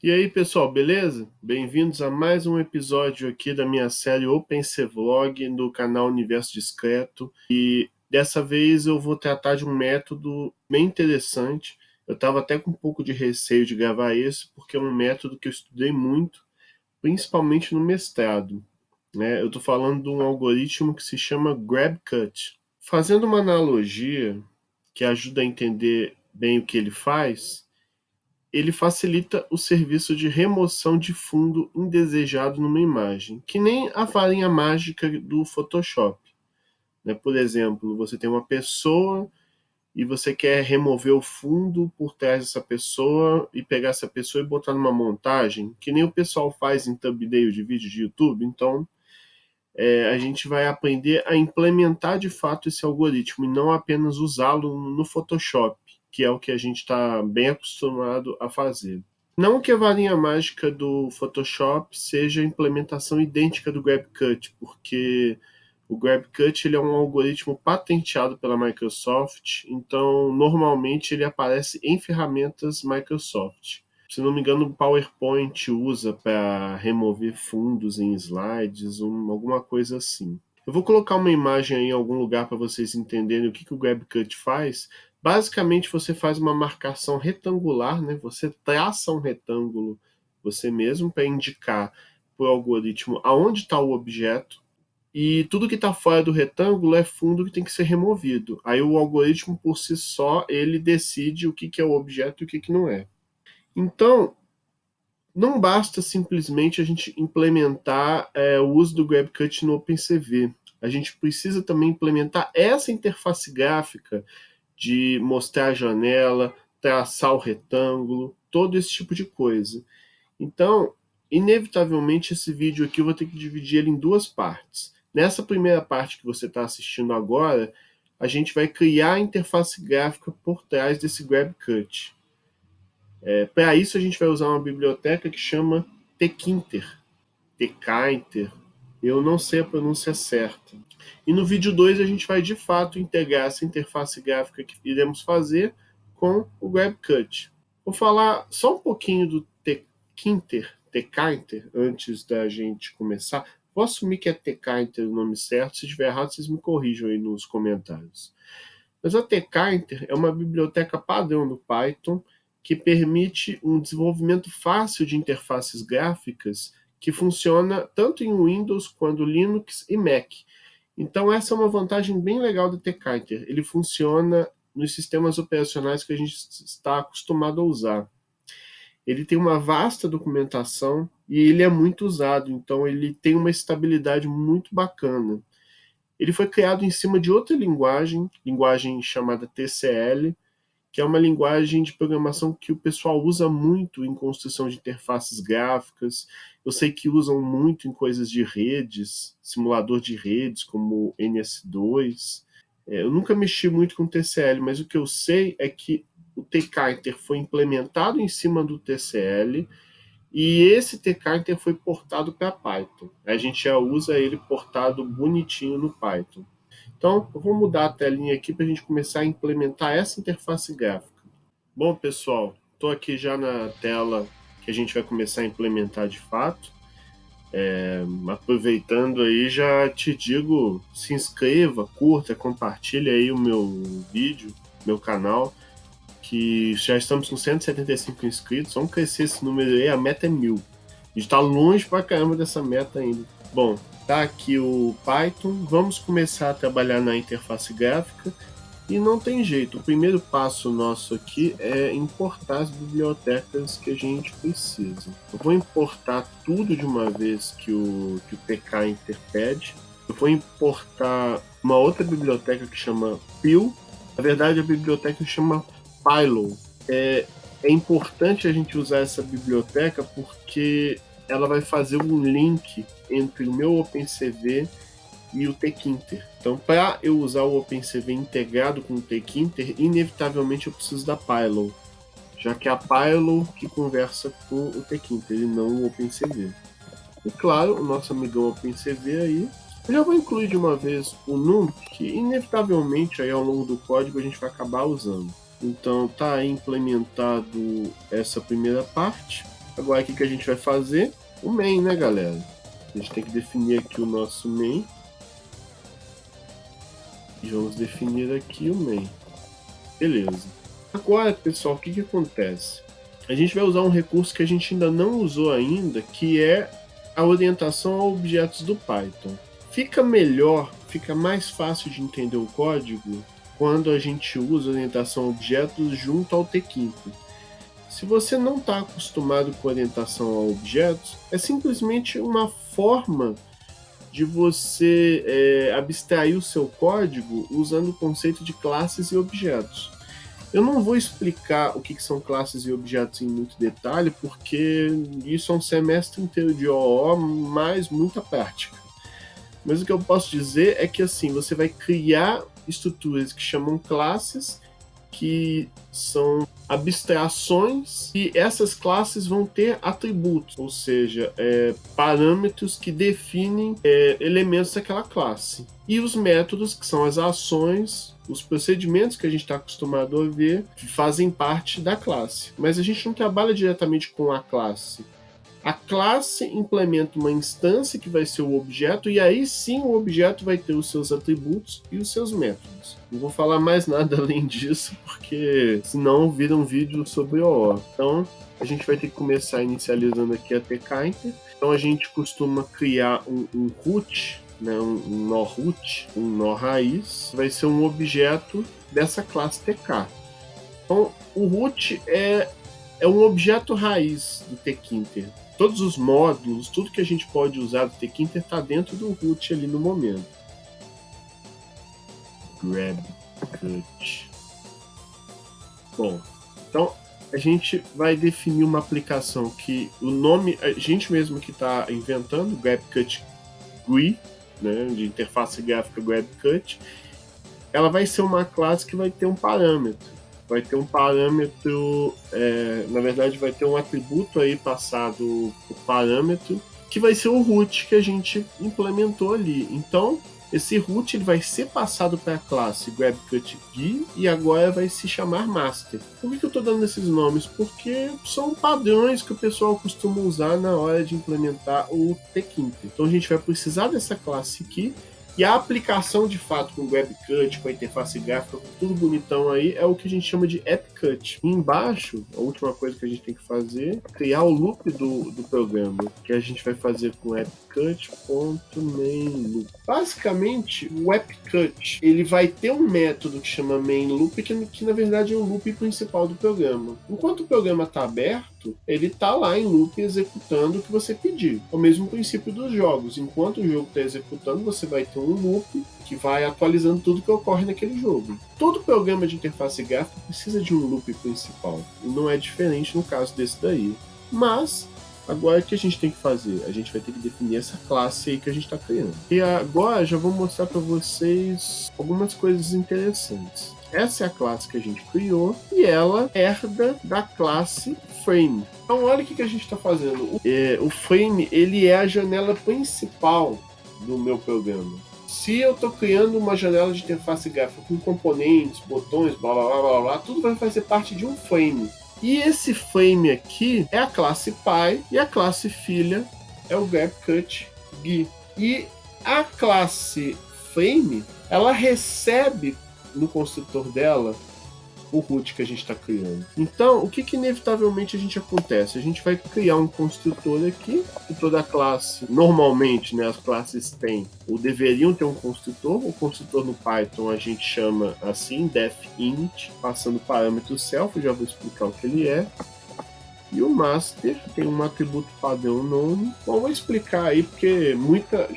E aí, pessoal, beleza? Bem-vindos a mais um episódio aqui da minha série OpenCVlog do canal Universo Discreto. E dessa vez eu vou tratar de um método bem interessante. Eu estava até com um pouco de receio de gravar esse, porque é um método que eu estudei muito, principalmente no mestrado, né? Eu estou falando de um algoritmo que se chama GrabCut. Fazendo uma analogia que ajuda a entender bem o que ele facilita o serviço de remoção de fundo indesejado numa imagem, que nem a varinha mágica do Photoshop, né? Por exemplo, você tem uma pessoa e você quer remover o fundo por trás dessa pessoa e pegar essa pessoa e botar numa montagem, que nem o pessoal faz em thumbnail de vídeo de YouTube. Então, a gente vai aprender a implementar de fato esse algoritmo e não apenas usá-lo no Photoshop, que é o que a gente está bem acostumado a fazer. Não que a varinha mágica do Photoshop seja a implementação idêntica do GrabCut, porque o GrabCut ele é um algoritmo patenteado pela Microsoft, então normalmente ele aparece em ferramentas Microsoft. Se não me engano, o PowerPoint usa para remover fundos em slides, alguma coisa assim. Eu vou colocar uma imagem aí em algum lugar para vocês entenderem o que o GrabCut faz. Basicamente, você faz uma marcação retangular, né? Você traça um retângulo você mesmo para indicar para o algoritmo aonde está o objeto, e tudo que está fora do retângulo é fundo que tem que ser removido. Aí o algoritmo, por si só, ele decide o que é o objeto e o que não é. Então, não basta simplesmente a gente implementar o uso do GrabCut no OpenCV. A gente precisa também implementar essa interface gráfica de mostrar a janela, traçar o retângulo, todo esse tipo de coisa. Então, inevitavelmente, esse vídeo aqui eu vou ter que dividir ele em duas partes. Nessa primeira parte que você está assistindo agora, a gente vai criar a interface gráfica por trás desse GrabCut. Para isso, a gente vai usar uma biblioteca que chama Tkinter. Tkinter. Eu não sei a pronúncia certa. E no vídeo 2 a gente vai de fato integrar essa interface gráfica que iremos fazer com o GrabCut. Vou falar só um pouquinho do Tkinter, antes da gente começar. Vou assumir que é Tkinter o nome certo. Se estiver errado, vocês me corrijam aí nos comentários. Mas a Tkinter é uma biblioteca padrão do Python que permite um desenvolvimento fácil de interfaces gráficas que funciona tanto em Windows quanto Linux e Mac. Então essa é uma vantagem bem legal do Tkinter. Ele funciona nos sistemas operacionais que a gente está acostumado a usar. Ele tem uma vasta documentação e ele é muito usado, então ele tem uma estabilidade muito bacana. Ele foi criado em cima de outra linguagem chamada TCL, que é uma linguagem de programação que o pessoal usa muito em construção de interfaces gráficas. Eu sei que usam muito em coisas de redes, simulador de redes, como NS2. Eu nunca mexi muito com TCL, mas o que eu sei é que o Tkinter foi implementado em cima do TCL e esse Tkinter foi portado para Python. A gente já usa ele portado bonitinho no Python. Então, eu vou mudar a telinha aqui para a gente começar a implementar essa interface gráfica. Bom, pessoal, estou aqui já na tela que a gente vai começar a implementar de fato. Aproveitando aí, já te digo, se inscreva, curta, compartilhe aí o meu vídeo, meu canal, que já estamos com 175 inscritos. Vamos crescer esse número aí, a meta é 1000. A gente está longe pra caramba dessa meta ainda. Bom, tá aqui o Python, vamos começar a trabalhar na interface gráfica e não tem jeito. O primeiro passo nosso aqui é importar as bibliotecas que a gente precisa. Eu vou importar tudo de uma vez que o Tkinter pede. Eu vou importar uma outra biblioteca que chama Pil. Na verdade, a biblioteca chama Pilo. É importante a gente usar essa biblioteca porque ela vai fazer um link entre o meu OpenCV e o Tkinter. Então, para eu usar o OpenCV integrado com o Tkinter, inevitavelmente eu preciso da Pilo, já que é a Pilo que conversa com o Tkinter e não o OpenCV. E claro, o nosso amigão OpenCV aí, eu já vou incluir de uma vez o num, que inevitavelmente aí ao longo do código a gente vai acabar usando. Então tá aí implementado essa primeira parte. Agora, o que a gente vai fazer? O main, né, galera? A gente tem que definir aqui o nosso main. E vamos definir aqui o main. Beleza. Agora, pessoal, o que acontece? A gente vai usar um recurso que a gente ainda não usou ainda, que é a orientação a objetos do Python. Fica melhor, fica mais fácil de entender o código quando a gente usa orientação a objetos junto ao tquinter. Se você não está acostumado com orientação a objetos, é simplesmente uma forma de você abstrair o seu código usando o conceito de classes e objetos. Eu não vou explicar o que são classes e objetos em muito detalhe, porque isso é um semestre inteiro de OO, mais muita prática. Mas o que eu posso dizer é que assim, você vai criar estruturas que chamam classes, que são abstrações, e essas classes vão ter atributos, ou seja, parâmetros que definem elementos daquela classe. E os métodos, que são as ações, os procedimentos que a gente está acostumado a ver, fazem parte da classe. Mas a gente não trabalha diretamente com a classe. A classe implementa uma instância que vai ser o objeto, e aí sim o objeto vai ter os seus atributos e os seus métodos. Não vou falar mais nada além disso, porque senão vira um vídeo sobre OO. Então a gente vai ter que começar inicializando aqui a tkinter. Então a gente costuma criar um root, né, um nó root, um nó raiz, vai ser um objeto dessa classe tk. Então o root é um objeto raiz do tkinter. Todos os módulos, tudo que a gente pode usar do tkinter está dentro do root ali no momento. Grab cut. Bom, então a gente vai definir uma aplicação que o nome a gente mesmo que está inventando, GrabCut GUI, né, de interface gráfica GrabCut. Ela vai ser uma classe que vai ter um parâmetro. Vai ter um parâmetro, na verdade vai ter um atributo aí passado por parâmetro, que vai ser o root que a gente implementou ali. Então, esse root ele vai ser passado para a classe GrabCutGui e agora vai se chamar master. Por que eu estou dando esses nomes? Porque são padrões que o pessoal costuma usar na hora de implementar o tkinter. Então a gente vai precisar dessa classe aqui. E a aplicação, de fato, com o GrabCut, com a interface gráfica, com tudo bonitão aí, é o que a gente chama de AppCut. E embaixo, a última coisa que a gente tem que fazer é criar o loop do programa, que a gente vai fazer com appcut.mainLoop. Basicamente, o AppCut, ele vai ter um método que chama mainLoop, que na verdade é o loop principal do programa. Enquanto o programa está aberto, ele está lá em loop executando o que você pedir. É o mesmo princípio dos jogos. Enquanto o jogo está executando, você vai ter um loop que vai atualizando tudo que ocorre naquele jogo. Todo programa de interface gráfica precisa de um loop principal. E não é diferente no caso desse daí. Mas, agora o que a gente tem que fazer? A gente vai ter que definir essa classe aí que a gente está criando. E agora já vou mostrar para vocês algumas coisas interessantes. Essa é a classe que a gente criou e ela herda da classe frame. Então olha o que a gente está fazendo. O frame ele é a janela principal do meu programa. Se eu estou criando uma janela de interface gráfica com componentes, botões, blá blá blá blá blá, tudo vai fazer parte de um frame. E esse frame aqui é a classe pai e a classe filha é o GrabCutGui. E a classe frame ela recebe no construtor dela o root que a gente está criando. Então, o que inevitavelmente a gente acontece? A gente vai criar um construtor aqui, que toda classe, normalmente, né, as classes têm, ou deveriam ter um construtor. O construtor no Python a gente chama assim, defInit, passando o parâmetro self, eu já vou explicar o que ele é. E o master tem um atributo padrão nome. Bom, vou explicar aí, porque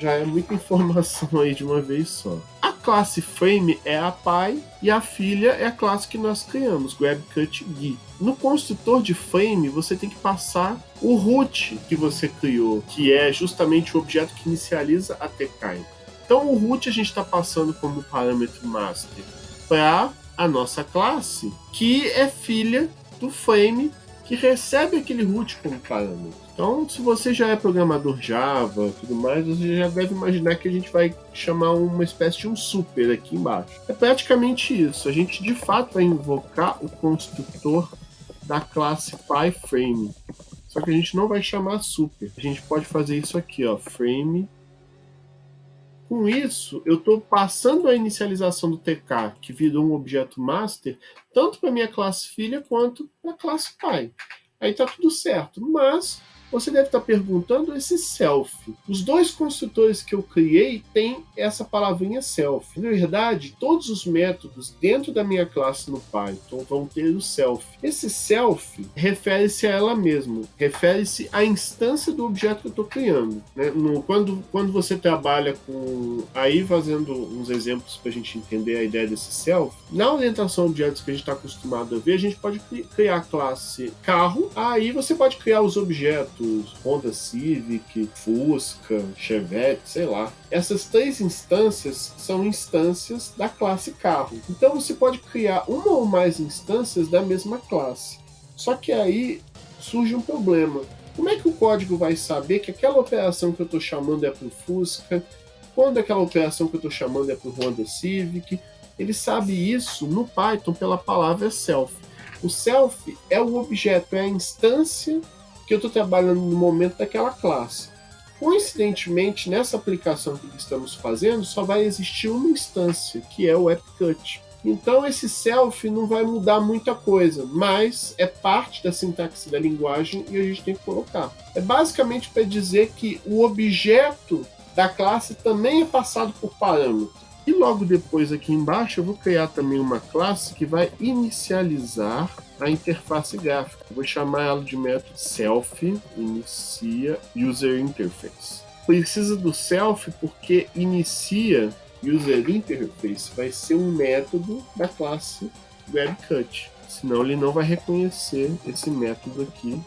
já é muita informação aí de uma vez só. A classe frame é a pai e a filha é a classe que nós criamos, GrabCutGui. No construtor de frame, você tem que passar o root que você criou, que é justamente o objeto que inicializa a tkinter. Então o root a gente está passando como parâmetro master para a nossa classe, que é filha do frame, que recebe aquele root como parâmetro. Então, se você já é programador Java e tudo mais, você já deve imaginar que a gente vai chamar uma espécie de um super aqui embaixo. É praticamente isso. A gente, de fato, vai invocar o construtor da classe PyFrame. Só que a gente não vai chamar super. A gente pode fazer isso aqui, ó, frame. Com isso, eu estou passando a inicialização do TK, que virou um objeto master, tanto para minha classe filha quanto para a classe pai. Aí está tudo certo, mas você deve estar perguntando esse self. Os dois construtores que eu criei têm essa palavrinha self. Na verdade, todos os métodos dentro da minha classe no Python vão ter o self. Esse self refere-se a ela mesma, refere-se à instância do objeto que eu estou criando. Né? Quando você trabalha com... Aí, fazendo uns exemplos para a gente entender a ideia desse self, na orientação a objetos que a gente está acostumado a ver, a gente pode criar a classe carro, aí você pode criar os objetos Honda Civic, Fusca, Chevette, sei lá. Essas três instâncias são instâncias da classe carro. Então você pode criar uma ou mais instâncias da mesma classe. Só que aí surge um problema. Como é que o código vai saber que aquela operação que eu estou chamando é para o Fusca, quando aquela operação que eu estou chamando é para o Honda Civic? Ele sabe isso no Python pela palavra self. O self é o objeto, é a instância que eu estou trabalhando no momento daquela classe. Coincidentemente, nessa aplicação que estamos fazendo, só vai existir uma instância, que é o AppCut. Então, esse self não vai mudar muita coisa, mas é parte da sintaxe da linguagem e a gente tem que colocar. É basicamente para dizer que o objeto da classe também é passado por parâmetro. E logo depois, aqui embaixo, eu vou criar também uma classe que vai inicializar a interface gráfica. Eu vou chamar ela de método self inicia user interface. Precisa do self porque inicia user interface vai ser um método da classe WebCut. Senão ele não vai reconhecer esse método aqui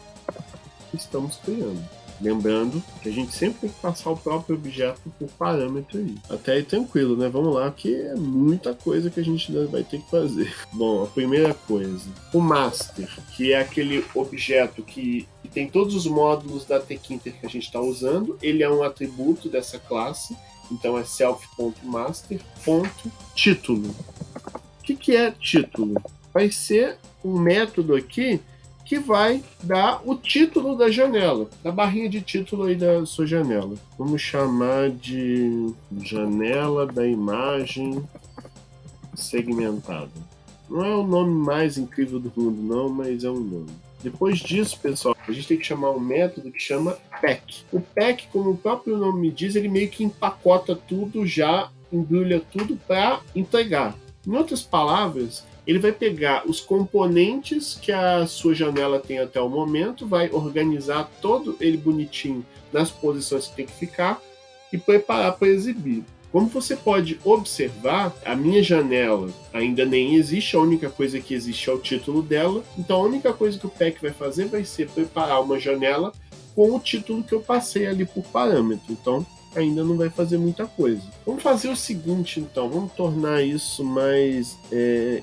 que estamos criando. Lembrando que a gente sempre tem que passar o próprio objeto por parâmetro aí. Até aí tranquilo, né? Vamos lá, que é muita coisa que a gente vai ter que fazer. Bom, a primeira coisa, o master, que é aquele objeto que tem todos os módulos da tkinter que a gente está usando. Ele é um atributo dessa classe, então é self.master.título. O que é título? Vai ser um método aqui que vai dar o título da janela, da barrinha de título aí da sua janela. Vamos chamar de janela da imagem segmentada. Não é o nome mais incrível do mundo, não, mas é um nome. Depois disso, pessoal, a gente tem que chamar um método que chama pack. O pack, como o próprio nome diz, ele meio que empacota tudo, já embrulha tudo para entregar. Em outras palavras, ele vai pegar os componentes que a sua janela tem até o momento, vai organizar todo ele bonitinho nas posições que tem que ficar e preparar para exibir. Como você pode observar, a minha janela ainda nem existe, a única coisa que existe é o título dela, então a única coisa que o pack vai fazer vai ser preparar uma janela com o título que eu passei ali por parâmetro. Então, ainda não vai fazer muita coisa. Vamos fazer o seguinte, então. Vamos tornar isso mais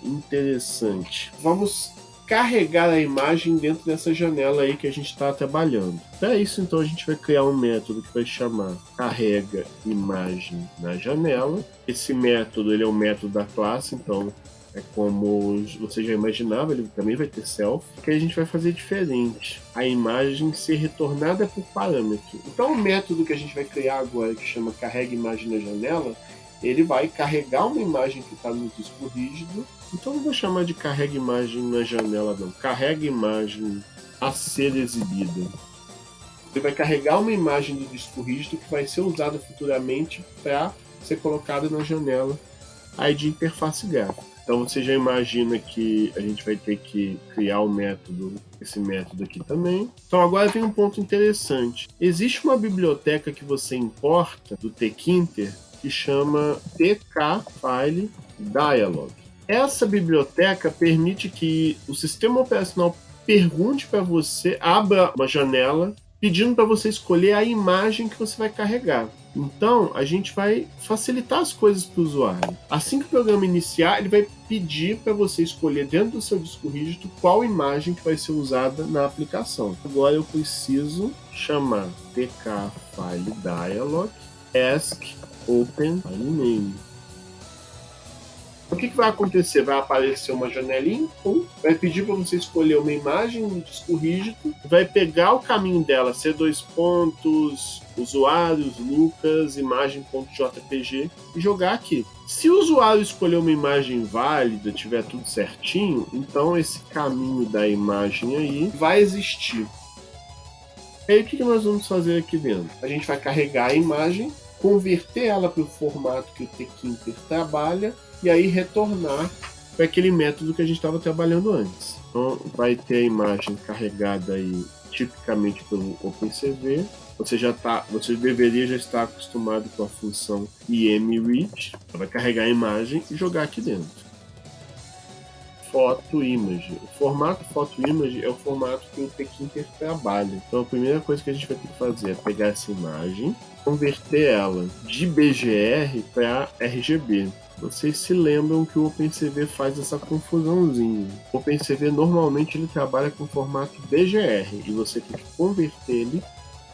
interessante. Vamos carregar a imagem dentro dessa janela aí que a gente está trabalhando. Para isso, então, a gente vai criar um método que vai chamar carrega imagem na janela. Esse método ele é um método da classe, então é como você já imaginava, ele também vai ter self, que a gente vai fazer diferente. A imagem ser retornada por parâmetro. Então o método que a gente vai criar agora, que chama carrega imagem na janela, ele vai carregar uma imagem que está no disco rígido. Então não vou chamar de carrega imagem na janela não, carrega imagem a ser exibida. Ele vai carregar uma imagem do disco rígido que vai ser usada futuramente para ser colocada na janela aí de interface gráfica. Então você já imagina que a gente vai ter que criar um método, esse método aqui também. Então agora vem um ponto interessante. Existe uma biblioteca que você importa do tkinter que chama tkFileDialog. Essa biblioteca permite que o sistema operacional pergunte para você, abra uma janela pedindo para você escolher a imagem que você vai carregar. Então, a gente vai facilitar as coisas para o usuário. Assim que o programa iniciar, ele vai pedir para você escolher dentro do seu disco rígido qual imagem que vai ser usada na aplicação. Agora eu preciso chamar tkFileDialog ask open filename. O que vai acontecer? Vai aparecer uma janelinha, vai pedir para você escolher uma imagem no disco rígido, vai pegar o caminho dela, C2 pontos, usuários, Lucas, imagem.jpg e jogar aqui. Se o usuário escolher uma imagem válida, tiver tudo certinho, então esse caminho da imagem aí vai existir. E aí o que nós vamos fazer aqui dentro? A gente vai carregar a imagem, converter ela para o formato que o tkinter trabalha e aí retornar para aquele método que a gente estava trabalhando antes. Então vai ter a imagem carregada aí tipicamente pelo OpenCV. Você deveria já estar acostumado com a função imread. Vai carregar a imagem e jogar aqui dentro. Photo Image. O formato Photo Image é o formato que o tkinter trabalha. Então a primeira coisa que a gente vai ter que fazer é pegar essa imagem, converter ela de BGR para RGB. Vocês se lembram que o OpenCV faz essa confusãozinha. O OpenCV normalmente ele trabalha com formato BGR e você tem que converter ele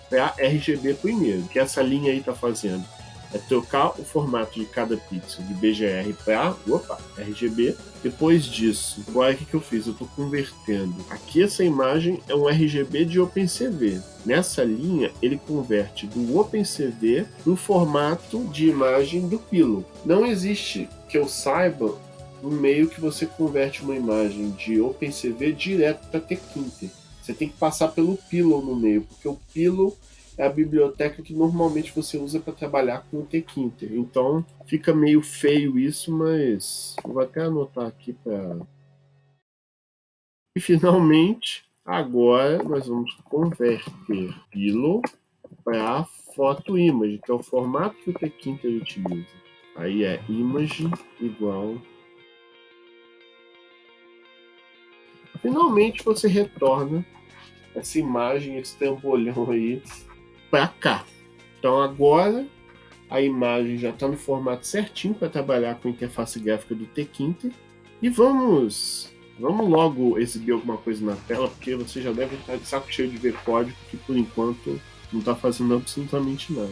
para RGB primeiro. O que essa linha aí está fazendo é trocar o formato de cada pixel de BGR para RGB. Depois disso, agora o que eu fiz? Eu estou convertendo. Aqui essa imagem é um RGB de OpenCV. Nessa linha, ele converte do OpenCV no formato de imagem do Pillow. Não existe, que eu saiba, um meio que você converte uma imagem de OpenCV direto para tkinter. Você tem que passar pelo Pillow no meio, porque o Pillow é a biblioteca que normalmente você usa para trabalhar com o tkinter. Então fica meio feio isso, mas eu vou até anotar aqui para... E finalmente, agora nós vamos converter Pillow para Photo Image, que é o formato que o tkinter utiliza. Aí é image igual... Finalmente você retorna essa imagem, esse trambolhão aí, para cá. Então agora a imagem já está no formato certinho para trabalhar com a interface gráfica do tkinter. E vamos logo exibir alguma coisa na tela, porque você já deve estar de saco cheio de ver código que por enquanto não está fazendo absolutamente nada.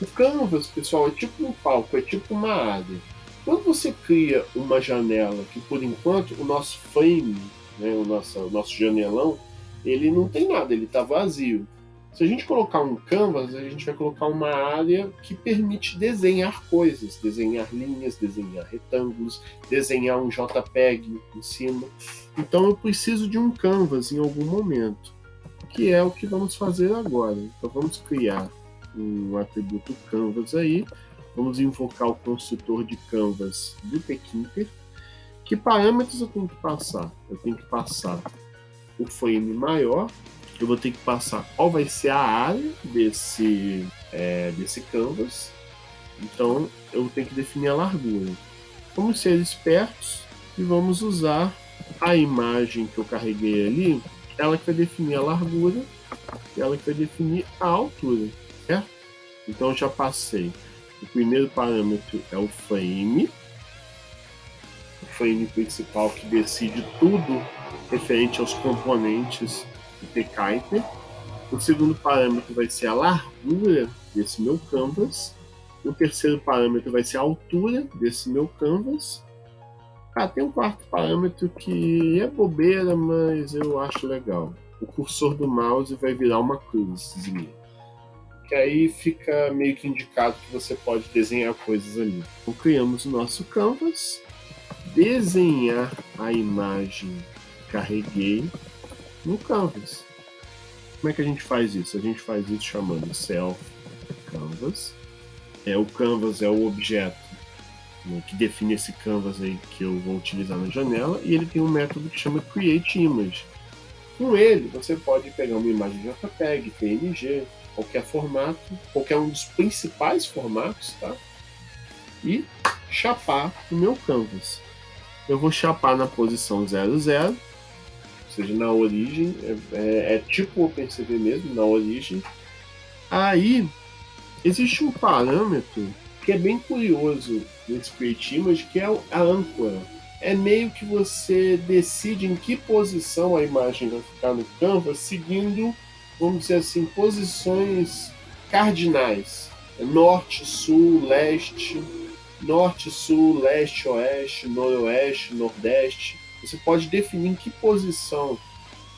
O Canvas, pessoal, é tipo um palco, é tipo uma área. Quando você cria uma janela, que por enquanto o nosso frame, né, o nosso janelão, ele não tem nada, ele está vazio. Se a gente colocar um canvas, a gente vai colocar uma área que permite desenhar coisas, desenhar linhas, desenhar retângulos, desenhar um JPEG em cima. Então eu preciso de um canvas em algum momento, que é o que vamos fazer agora. Então vamos criar um atributo canvas aí, vamos invocar o construtor de canvas do tkinter. Que parâmetros eu tenho que passar? Eu tenho que passar o frame maior, eu vou ter que passar qual vai ser a área desse canvas, então eu tenho que definir a largura. Vamos ser espertos e vamos usar a imagem que eu carreguei ali, ela que vai definir a largura e ela que vai definir a altura, certo? Então eu já passei. O primeiro parâmetro é o frame principal que decide tudo referente aos componentes do tkinter. O segundo parâmetro vai ser a largura desse meu canvas. O terceiro parâmetro vai ser a altura desse meu canvas. Tem um quarto parâmetro que é bobeira, mas eu acho legal. O cursor do mouse vai virar uma cruzzinha, que aí fica meio que indicado que você pode desenhar coisas ali. Então criamos o nosso canvas, desenhar a imagem que carreguei no canvas. Como é que a gente faz isso? A gente faz isso chamando self canvas. O canvas é o objeto, né, que define esse canvas aí que eu vou utilizar na janela, e ele tem um método que chama createImage. Com ele, você pode pegar uma imagem JPEG, PNG, qualquer formato, qualquer um dos principais formatos, tá? E chapar o meu canvas. Eu vou chapar na posição 00, ou seja, na origem, é tipo o OpenCV mesmo, na origem. Aí, existe um parâmetro que é bem curioso nesse createImage, que é a âncora. É meio que você decide em que posição a imagem vai ficar no canvas, seguindo, vamos dizer assim, posições cardinais. norte, sul, leste, norte, sul, leste, oeste, noroeste, nordeste. Você pode definir em que posição,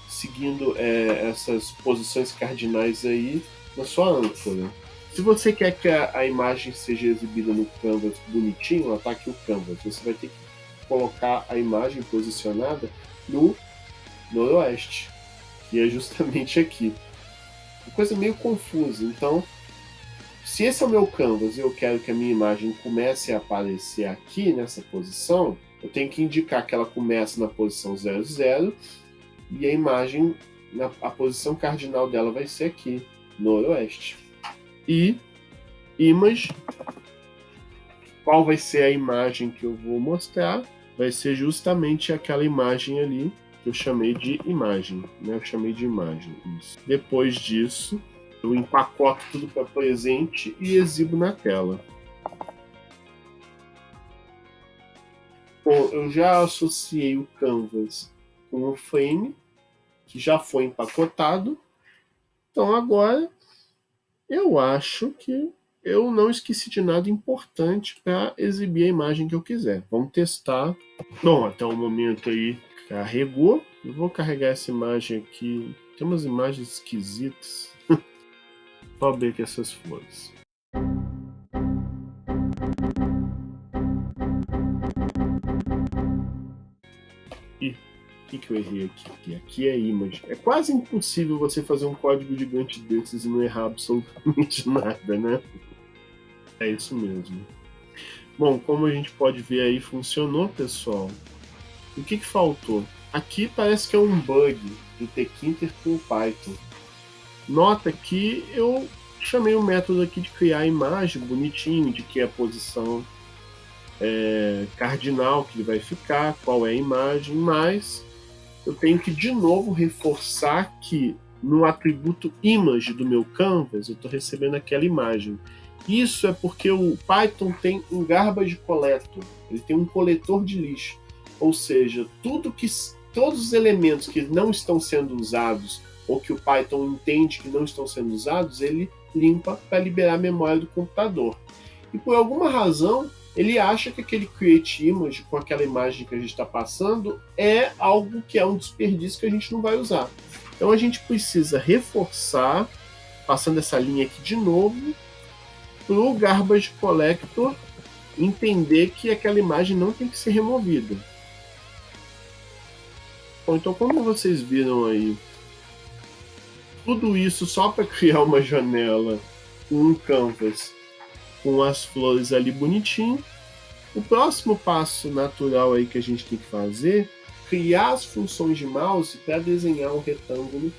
seguindo essas posições cardinais aí na sua âncora. Se você quer que a imagem seja exibida no canvas bonitinho, ó, tá aqui o canvas, você vai ter que colocar a imagem posicionada no noroeste, que é justamente aqui. Uma coisa meio confusa. Então, se esse é o meu canvas e eu quero que a minha imagem comece a aparecer aqui nessa posição, eu tenho que indicar que ela começa na posição 00 e a imagem, a posição cardinal dela vai ser aqui, noroeste. E image, qual vai ser a imagem que eu vou mostrar? Vai ser justamente aquela imagem ali que eu chamei de imagem, né? Eu chamei de imagem. Isso. Depois disso, eu empacoto tudo para presente e exibo na tela. Bom, eu já associei o canvas com o frame, que já foi empacotado. Então agora eu acho que eu não esqueci de nada importante para exibir a imagem que eu quiser. Vamos testar. Bom, até o momento aí carregou. Eu vou carregar essa imagem aqui. Tem umas imagens esquisitas. Vou abrir aqui essas flores. Ih, o que eu errei aqui? Aqui é image. É quase impossível você fazer um código gigante desses e não errar absolutamente nada, né? É isso mesmo. Bom, como a gente pode ver aí, funcionou, pessoal. O que faltou? Aqui parece que é um bug do Tkinter com o Python. Nota que eu chamei o método aqui de criar a imagem bonitinho, de que é a posição cardinal que ele vai ficar, qual é a imagem, mas eu tenho que de novo reforçar que no atributo image do meu canvas eu estou recebendo aquela imagem. Isso é porque o Python tem um garbage collector, ele tem um coletor de lixo, ou seja, todos os elementos que não estão sendo usados ou que o Python entende que não estão sendo usados, ele limpa para liberar a memória do computador. E por alguma razão, ele acha que aquele create image com aquela imagem que a gente está passando é algo que é um desperdício que a gente não vai usar. Então a gente precisa reforçar, passando essa linha aqui de novo, para o garbage collector entender que aquela imagem não tem que ser removida. Bom, então como vocês viram aí, tudo isso só para criar uma janela com um canvas com as flores ali bonitinho. O próximo passo natural aí que a gente tem que fazer é criar as funções de mouse para desenhar um retângulo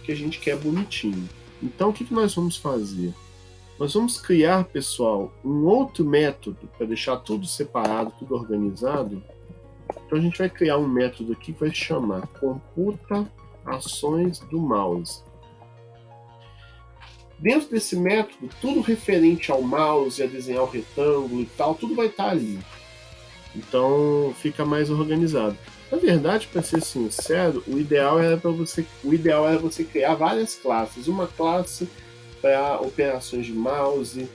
que a gente quer bonitinho. Então o que nós vamos fazer? Nós vamos criar, pessoal, um outro método para deixar tudo separado, tudo organizado. Então a gente vai criar um método aqui que vai se chamar computa ações do mouse. Dentro desse método, tudo referente ao mouse, a desenhar o retângulo e tal, tudo vai estar ali. Então fica mais organizado. Na verdade, para ser sincero, o ideal era você criar várias classes. Uma classe para operações de mouse,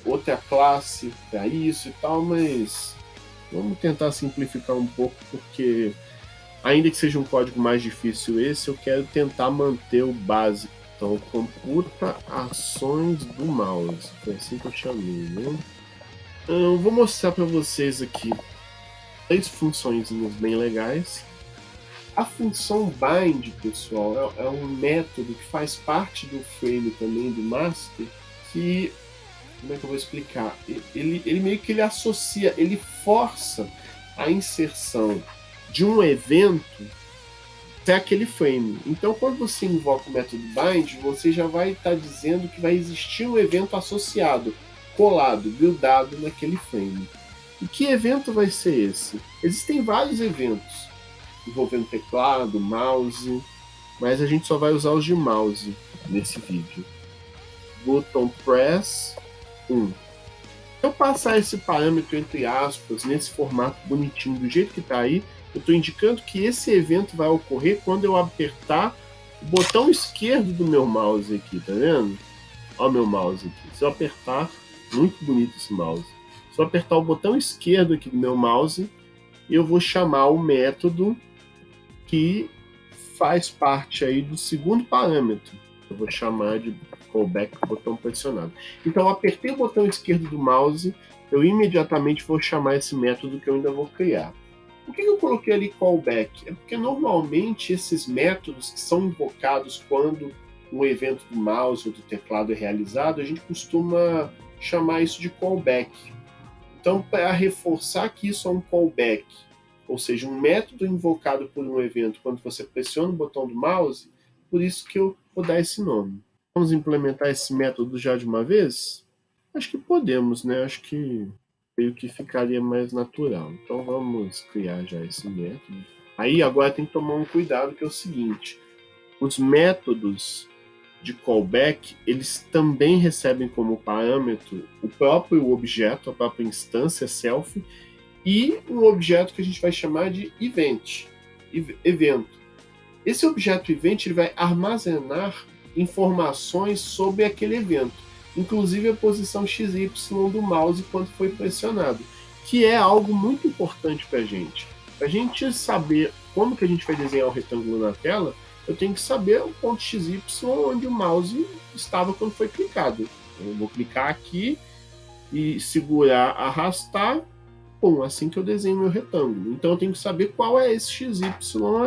outra classe para isso e tal, mas vamos tentar simplificar um pouco, porque ainda que seja um código mais difícil esse, eu quero tentar manter o básico. Então, computa ações do mouse. Foi assim que eu chamei, né? Eu vou mostrar para vocês aqui 3 funções bem legais. A função bind, pessoal, é um método que faz parte do frame também, do master, que, como é que eu vou explicar? Ele meio que ele associa, ele força a inserção de um evento até aquele frame. Então, quando você invoca o método bind, você já vai estar dizendo que vai existir um evento associado, colado, buildado naquele frame. E que evento vai ser esse? Existem vários eventos envolvendo teclado, mouse, mas a gente só vai usar os de mouse nesse vídeo. Button press 1. Se eu passar esse parâmetro entre aspas nesse formato bonitinho do jeito que está aí, eu estou indicando que esse evento vai ocorrer quando eu apertar o botão esquerdo do meu mouse aqui, tá vendo? Ó meu mouse aqui. Se eu apertar, muito bonito esse mouse. Se eu apertar o botão esquerdo aqui do meu mouse, eu vou chamar o método que faz parte aí do segundo parâmetro. Eu vou chamar de callback botão pressionado. Então, eu apertei o botão esquerdo do mouse, eu imediatamente vou chamar esse método que eu ainda vou criar. Por que eu coloquei ali callback? É porque normalmente esses métodos que são invocados quando um evento do mouse ou do teclado é realizado, a gente costuma chamar isso de callback. Então, para reforçar que isso é um callback, ou seja, um método invocado por um evento quando você pressiona o botão do mouse, por isso que eu vou dar esse nome. Vamos implementar esse método já de uma vez? Acho que podemos, né? Acho que meio que ficaria mais natural. Então vamos criar já esse método. Aí agora tem que tomar um cuidado, que é o seguinte: os métodos de callback, eles também recebem como parâmetro o próprio objeto, a própria instância self, e um objeto que a gente vai chamar de evento. Esse objeto event ele vai armazenar informações sobre aquele evento, inclusive a posição XY do mouse quando foi pressionado, que é algo muito importante para a gente. Para a gente saber como que a gente vai desenhar o retângulo na tela, eu tenho que saber o ponto XY onde o mouse estava quando foi clicado. Eu vou clicar aqui e segurar, arrastar, bom, assim que eu desenho meu retângulo. Então eu tenho que saber qual é esse XY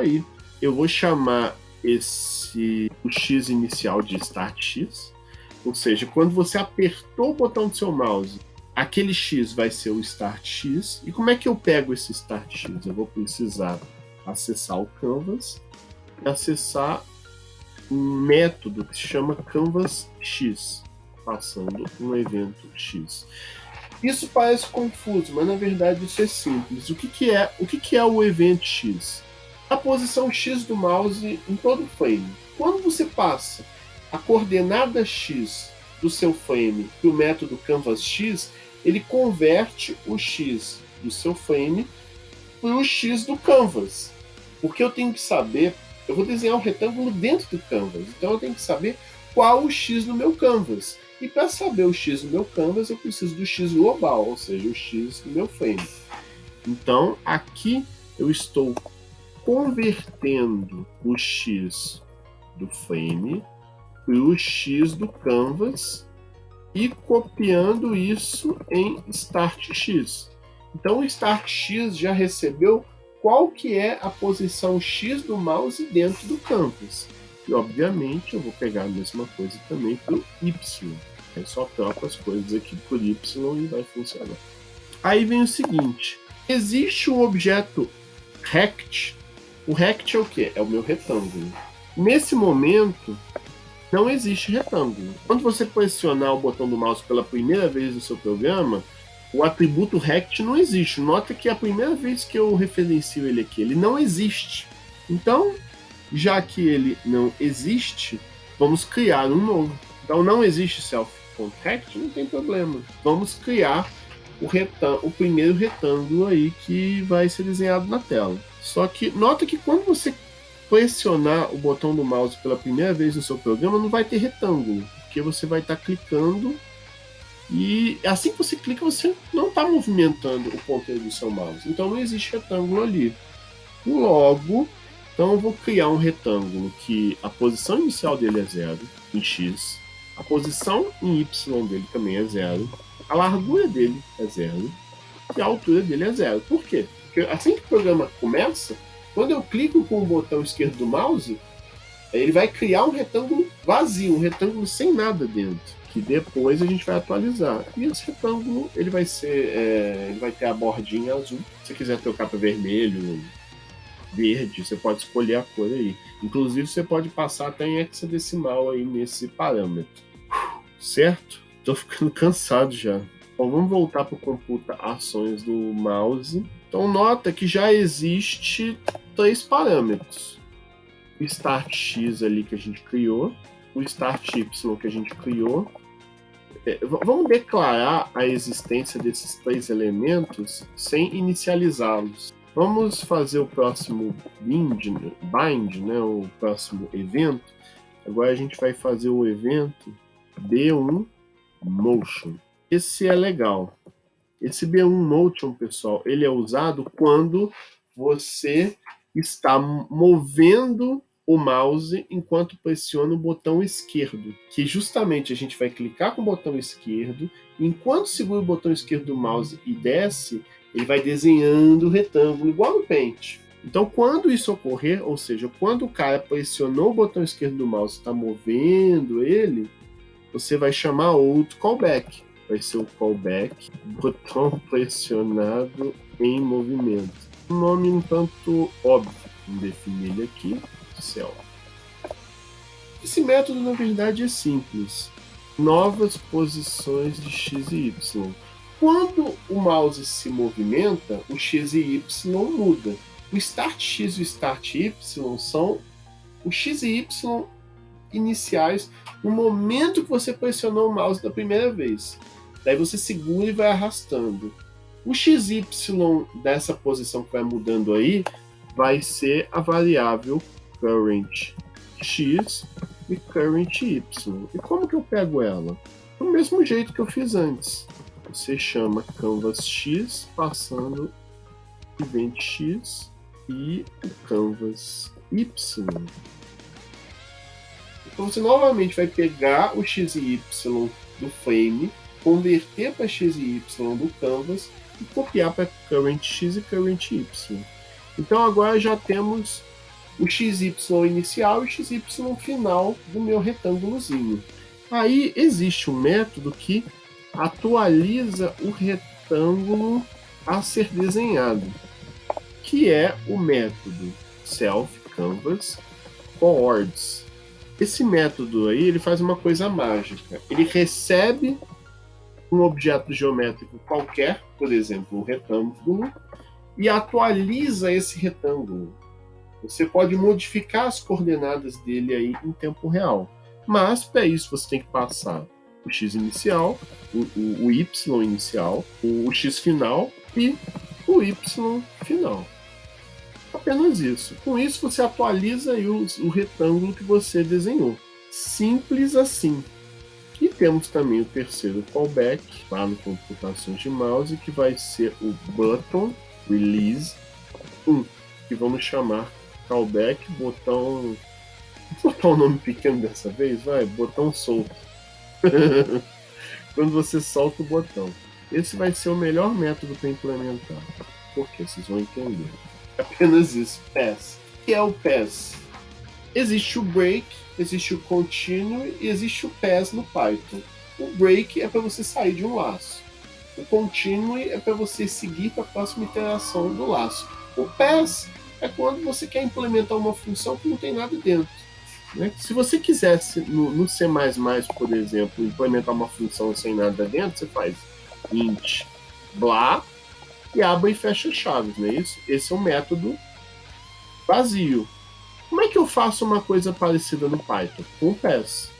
aí. Eu vou chamar o X inicial de StartX, ou seja, quando você apertou o botão do seu mouse, aquele X vai ser o StartX. E como é que eu pego esse StartX? Eu vou precisar acessar o Canvas e acessar um método que se chama CanvasX, passando um evento X. Isso parece confuso, mas na verdade isso é simples. O que é o evento X? A posição X do mouse em todo frame. Quando você passa a coordenada X do seu frame para o método CanvasX, ele converte o X do seu frame para o X do Canvas. Porque eu tenho que saber, eu vou desenhar um retângulo dentro do Canvas, então eu tenho que saber qual o X no meu Canvas. E para saber o X do meu Canvas, eu preciso do X global, ou seja, o X do meu frame. Então, aqui eu estou convertendo o X do frame para o X do Canvas e copiando isso em StartX. Então, o StartX já recebeu qual que é a posição X do mouse dentro do Canvas. E, obviamente, eu vou pegar a mesma coisa também para o Y. Eu só troco as coisas aqui por Y e vai funcionar. Aí vem o seguinte: existe um objeto rect. O rect é o quê? É o meu retângulo. Nesse momento, não existe retângulo. Quando você pressionar o botão do mouse pela primeira vez no seu programa, o atributo rect não existe. Nota que é a primeira vez que eu referencio ele aqui. Ele não existe. Então, já que ele não existe, vamos criar um novo. Então, não existe self.rect, não tem problema. Vamos criar o primeiro retângulo aí que vai ser desenhado na tela. Só que nota que quando você pressionar o botão do mouse pela primeira vez no seu programa, não vai ter retângulo, porque você vai estar clicando e assim que você clica, você não está movimentando o ponteiro do seu mouse. Então não existe retângulo ali. Logo, então eu vou criar um retângulo que a posição inicial dele é 0 em X, a posição em Y dele também é 0, a largura dele é 0 e a altura dele é 0. Por quê? Porque assim que o programa começa, quando eu clico com o botão esquerdo do mouse, ele vai criar um retângulo vazio, um retângulo sem nada dentro, que depois a gente vai atualizar. E esse retângulo ele vai ter a bordinha azul. Se você quiser trocar para vermelho, verde, você pode escolher a cor aí. Inclusive você pode passar até em hexadecimal aí nesse parâmetro. Certo? Tô ficando cansado já. Bom, vamos voltar para o computa ações do mouse. Então nota que já existe 3 parâmetros. O StartX ali que a gente criou, o StartY que a gente criou. Vamos declarar a existência desses 3 elementos sem inicializá-los. Vamos fazer o próximo bind, né, o próximo evento. Agora a gente vai fazer o evento B1 Motion. Esse é legal. Esse B1 Motion, pessoal, ele é usado quando você está movendo o mouse enquanto pressiona o botão esquerdo, que justamente a gente vai clicar com o botão esquerdo, e enquanto segura o botão esquerdo do mouse e desce, ele vai desenhando o retângulo, igual no Paint. Então, quando isso ocorrer, ou seja, quando o cara pressionou o botão esquerdo do mouse e está movendo ele, você vai chamar outro callback. Vai ser o callback botão pressionado em movimento. Um nome um tanto óbvio. Vamos definir ele aqui, cell. Esse método, na verdade, é simples. Novas posições de x e y. Quando o mouse se movimenta, o x e y muda. O start x e o start y são o x e y iniciais no momento que você pressionou o mouse da primeira vez. Daí você segura e vai arrastando. O XY dessa posição que vai mudando aí vai ser a variável current x e current y. E como que eu pego ela? Do mesmo jeito que eu fiz antes. Você chama canvas x passando event x e o canvas y. Então você novamente vai pegar o x e y do frame, converter para x e y do canvas e copiar para current x e current y. Então agora já temos o XY inicial e o XY final do meu retângulozinho. Aí existe um método que atualiza o retângulo a ser desenhado, que é o método self-canvas coords. Esse método aí, ele faz uma coisa mágica. Ele recebe um objeto geométrico qualquer, por exemplo, um retângulo, e atualiza esse retângulo. Você pode modificar as coordenadas dele aí em tempo real. Mas, para isso, você tem que passar o x inicial, o y inicial, o x final e o y final. Apenas isso. Com isso, você atualiza aí o retângulo que você desenhou. Simples assim. E temos também o terceiro callback, lá no computações de mouse, que vai ser o button release 1, que vamos chamar callback botão... Vou botar um nome pequeno dessa vez, vai, botão solto. Quando você solta o botão. Esse vai ser o melhor método para implementar, porque vocês vão entender. Apenas isso, pass. O que é o pass? Existe o break, existe o continue e existe o pass no Python. O break é para você sair de um laço. O continue é para você seguir para a próxima iteração do laço. O pass é quando você quer implementar uma função que não tem nada dentro. Né? Se você quisesse no C++, por exemplo, implementar uma função sem nada dentro, você faz int blá e abre e fecha chaves, não é isso? Esse é um método vazio. Como é que eu faço uma coisa parecida no Python? Com o pass.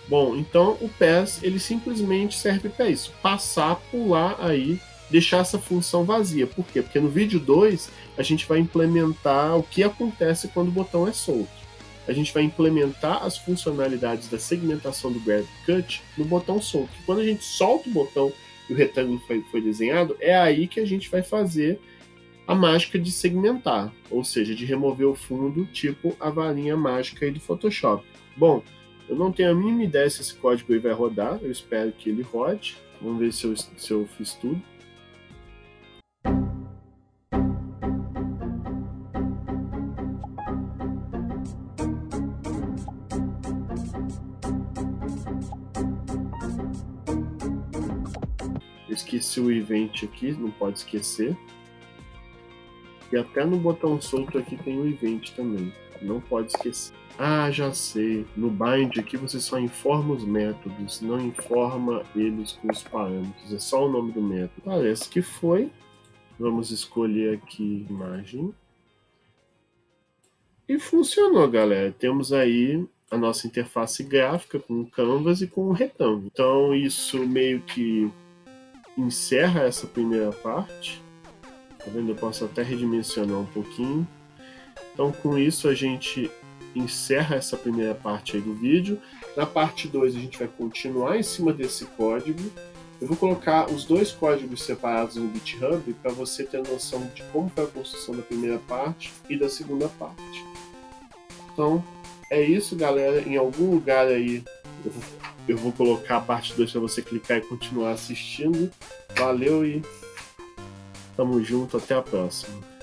Bom, então o pass ele simplesmente serve para isso, passar, pular aí, deixar essa função vazia. Por quê? Porque no vídeo 2 a gente vai implementar o que acontece quando o botão é solto. A gente vai implementar as funcionalidades da segmentação do grab cut no botão solto. Quando a gente solta o botão e o retângulo foi desenhado, é aí que a gente vai fazer a mágica de segmentar, ou seja, de remover o fundo, tipo a varinha mágica aí do Photoshop. Bom, eu não tenho a mínima ideia se esse código aí vai rodar, eu espero que ele rode. Vamos ver se eu fiz tudo. Esqueci o event aqui, não pode esquecer. E até no botão solto aqui tem o event também, não pode esquecer. Ah, já sei, no bind aqui você só informa os métodos, não informa eles com os parâmetros, é só o nome do método. Parece que foi. Vamos escolher aqui imagem. E funcionou, galera. Temos aí a nossa interface gráfica com o canvas e com o retângulo. Então isso meio que encerra essa primeira parte. Tá vendo? Eu posso até redimensionar um pouquinho. Então com isso a gente encerra essa primeira parte aí do vídeo. Na parte 2 a gente vai continuar em cima desse código. Eu vou colocar os dois códigos separados no GitHub para você ter noção de como foi a construção da primeira parte e da segunda parte. Então, é isso, galera. Em algum lugar aí eu vou colocar a parte 2 para você clicar e continuar assistindo. Valeu e tamo junto, até a próxima.